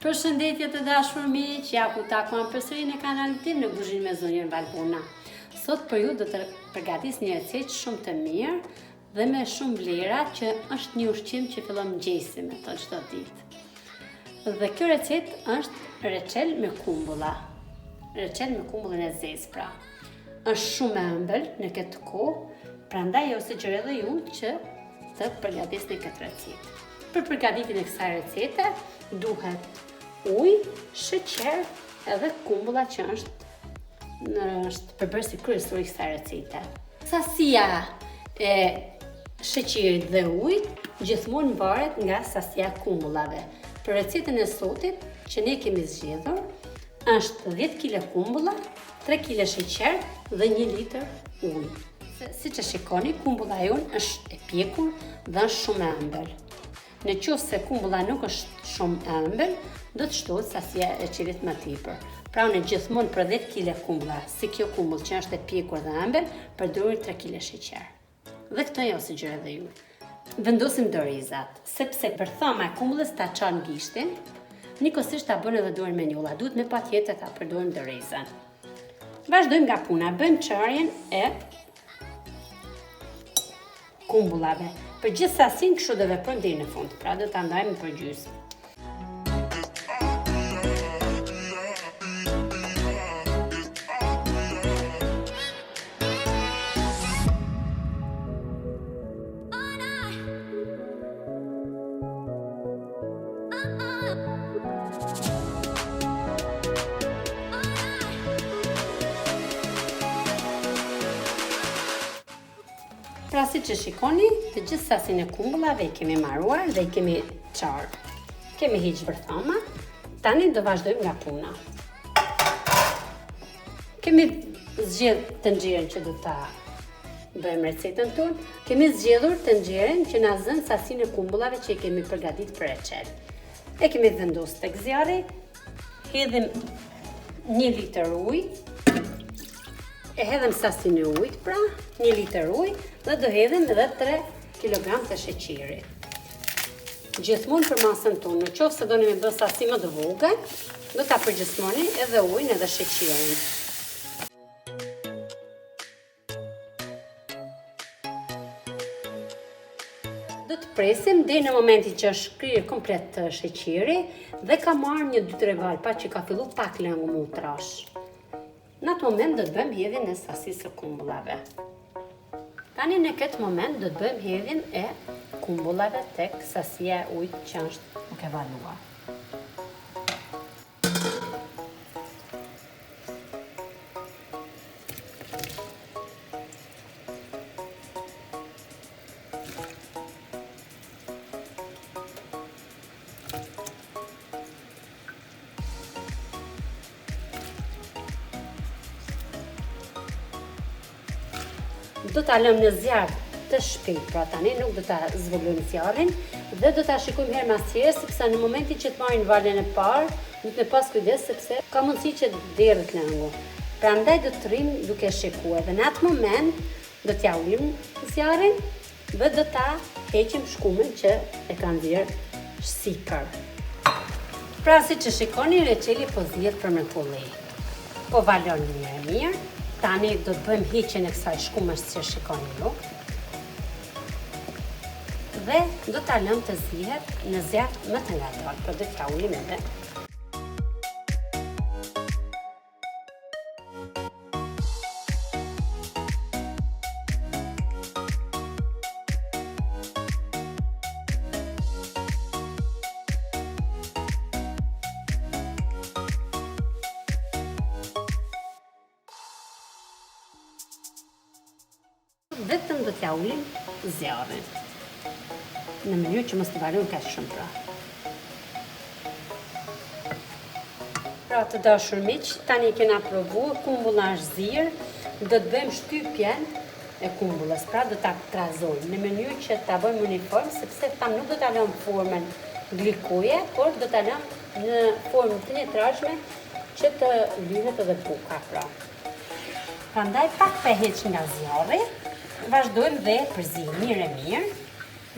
Përshëndetje të dashur miq, ja ku takuam përsëri në kanalin tim në Kuzhinë me zonjën Valbona. Sot për ju do të përgatis një recetë shumë të mirë dhe me shumë vlera që është një ushqim që fillon mëngjesi me to çdo ditë. Dhe kjo recetë është reçel me kumbulla. Reçel me kumbullën e zezë pra. Është shumë e ëmbël në këtë kohë, prandaj jo sugjeroj edhe ju që të përgatisni këtë recetë. Për përgatitjen e kësaj recete duhet ujë, sheqer edhe kumbulla që është përbërësi kryesor i kësaj recete. Sasia e sheqerit dhe ujit gjithmonë varet nga sasia e kumbullave. Për recetën e sotit që ne kemi zgjedhur është 10 kg kumbulla, 3 kg sheqer dhe 1 litër ujë. Siç e shikoni, kumbulla jonë është e pjekur dhe është shumë e ëmbël. Në qoftë se kumbulla nuk është shumë e ëmbël, do të shtohet sasia e sheqerit më tepër. Pra unë gjithmonë për 10 kg kumbulla, si kjo kumbull që është e pjekur dhe ëmbël, përdori 3 kg sheqer. Dhe këtë jo sugjeroj edhe ju. Vendosim dorizat, sepse për thama e kumbullës ta çon gishtin, njëkohësisht ta bën edhe dorën me njolla, duhet me patjetër ta përdorim dorizën. Vazhdojmë nga puna, bëjmë çarjen e kumbullave. Për gjithë sasin kështu do veprojmë deri në fund, pra do ta ndajmë për gjysmë. Pra si që shikoni, të gjithë sasin e kumbullave i kemi marruar dhe i kemi qarë. Kemi hiqë bërthama, tani do vazhdojmë nga puna. Kemi zgjedhur tenxherën që do ta bëjmë recetën tonë. Kemi zgjedhur tenxherën që na zën sasinë e kumbullave që i kemi përgatitur për reçel. E kemi vendosur tek zjarri, hedhim 1 litër ujë. E hedhim sasinë e ujit, pra 1 litër ujë dhe do hedhim edhe 3 kg të sheqerit. Gjithmonë për masën tonë, në qoftë se doni me bërë sasi më të vogël, do ta përgjithmoni edhe ujin edhe sheqerin. Do të presim deri në momentin që është shkrirë komplet sheqeri dhe ka marrë një 2-3 valpa që ka filluar pak lëngu mu trash. Në atë moment do të bëjmë hedhjen e sasisë së kumbullave. Tani në këtë moment do të bëjmë hedhjen e kumbullave tek sasia e ujit që është duke valuar. Do ta lëmë në zjarr të shpejt, pra tani nuk do ta zhvillojmë zjarrin dhe do ta shikojmë her mas here, sepse në momentin që të marrin valën e parë, duhet me pas kujdes sepse ka mundësi që të derret lëngu. Prandaj do të rrim duke shikuar dhe në atë moment do t'ja ulim zjarrin dhe do ta heqim shkumën që e ka nxjerr sipër. Pra siç e shikoni, reçeli po zihet për mrekulli. Po valon mirë. Tani do të bëjmë heqjen e kësaj shkumës që shikoni ju. Dhe do ta lëmë të zihet në zjarr më të ngadalë, por do t'ja ulim edhe. Vetëm do t'ja ulim zjarrin, në mënyrë që mos të varojnë kaq shumë pra. Pra të dashur miq, tani kena provuar, kumbulla është zirë, do të bëjmë shtypjen e kumbullës, pra do ta trazojmë në mënyrë që ta bëjmë uniform, sepse tam nuk do ta lëmë formën glikoje, por do ta lëmë në formë të njëtrashme që të lyhet edhe buka pra. Prandaj pak pa heq nga zjarri. Vazhdojmë dhe përzijmë mirë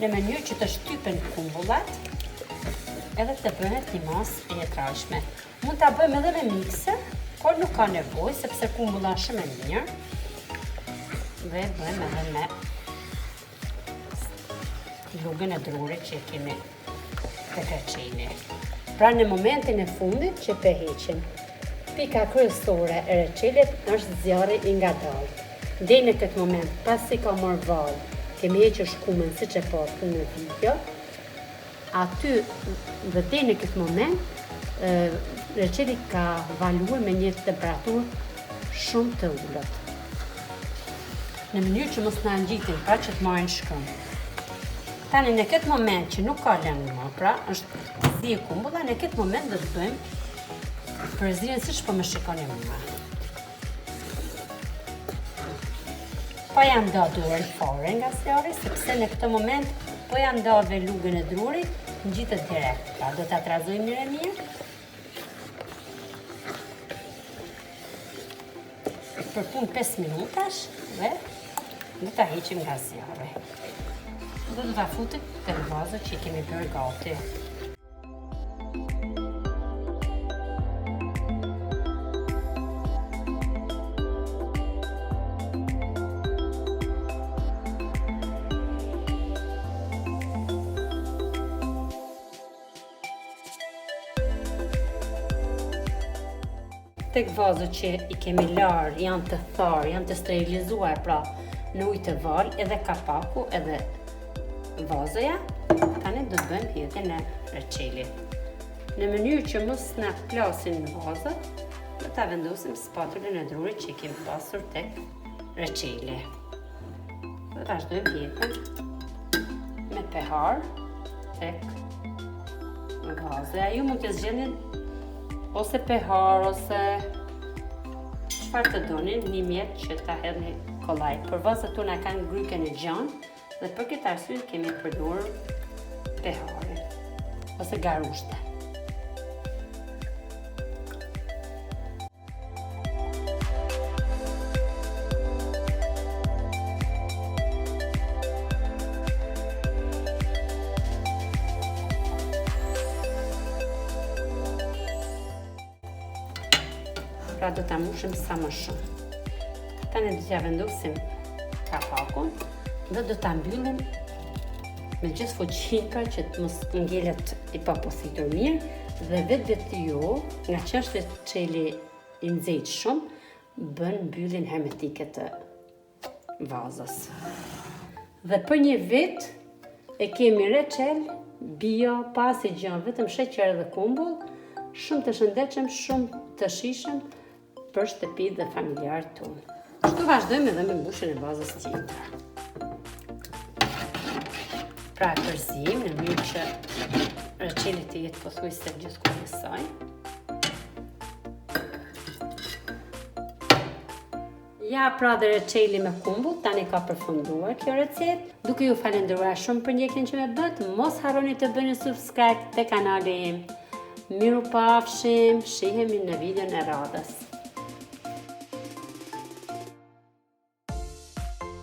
në mënyrë që të shtypen kumbullat edhe të bëhet një masë e trashme. Mund ta bëjmë edhe me mikser, por nuk ka nevojë sepse kumbulla është shumë e mirë. Dhe bëjmë edhe me lugën e drurit që kemi të reçeli. Pra në momentin e fundit që heqim, pika kryesore e reçelit është zjarri i ngadaltë. Deri në këtë moment, pasi ka marrë vallë, kemi hequr shkumen siç e pasëm në video. Aty dhe deri në këtë moment, reçeli ka valuar me një temperaturë shumë të ulët. Në mënyrë që mos na ngjitin, pra që të marrin shkëm. Tani në këtë moment që nuk ka lëng më, pra është zi e kumbulla, në këtë moment do të bëjmë përzierjen siç po më shikoni mua. Po ja nda dorën fare nga zjarri, sepse në këtë moment po ja ndave lugën e drurit, ngjitet direkt. Pra do ta trazojmë mirë e mirë. Për punë 5 minutash dhe do ta heqim nga zjarri. Dhe do ta futim te vaza që kemi bërë gati. Tek vazët që i kemi larë, janë të tharë, janë të sterilizuar, pra në ujë të val, edhe kapaku, edhe vazoja, tani do të bëjmë hidhjen e reçelit. Në mënyrë që mos na plasin në vazët, do ta vendosim spatulën e drurit që kemi pasur tek reçeli. Do vazhdojmë hidhjen me pehar tek vazoja. Ju mund të zgjidhni ose pehar, ose çfarë të doni, një mjet që ta hedhni kollaj. Por vazat tona kanë gryken e gjanë dhe për këtë arsye kemi përdorur peharin ose garushte. Pra do ta mbushim sa më shumë. Tani do t'ja vendosim kapakun dhe do ta mbyllim me gjithë fuqinë pra që të mos ngelet i papositur mirë dhe vetë ju, nga që është reçeli i nxehtë shumë, bën mbylljen hermetike të vazës. Dhe për një vit e kemi reçel bio, pa asgjë, vetëm sheqer dhe kumbull, shumë të shëndetshëm, shumë të shijshëm për shtëpitë dhe familjarët tonë. Kështu vazhdojmë edhe me mbushjen e vazës tjetër. Pra përzijim në mënyrë që reçeli të jetë pothuajse gjithku njësoj. Ja pra dhe reçeli me kumbull, tani ka përfunduar kjo recetë. Duke ju falenderuar shumë për ndjekjen që më bët, mos harroni të bëni subscribe te kanali im. Miru pafshim, shihemi në videon e radhës.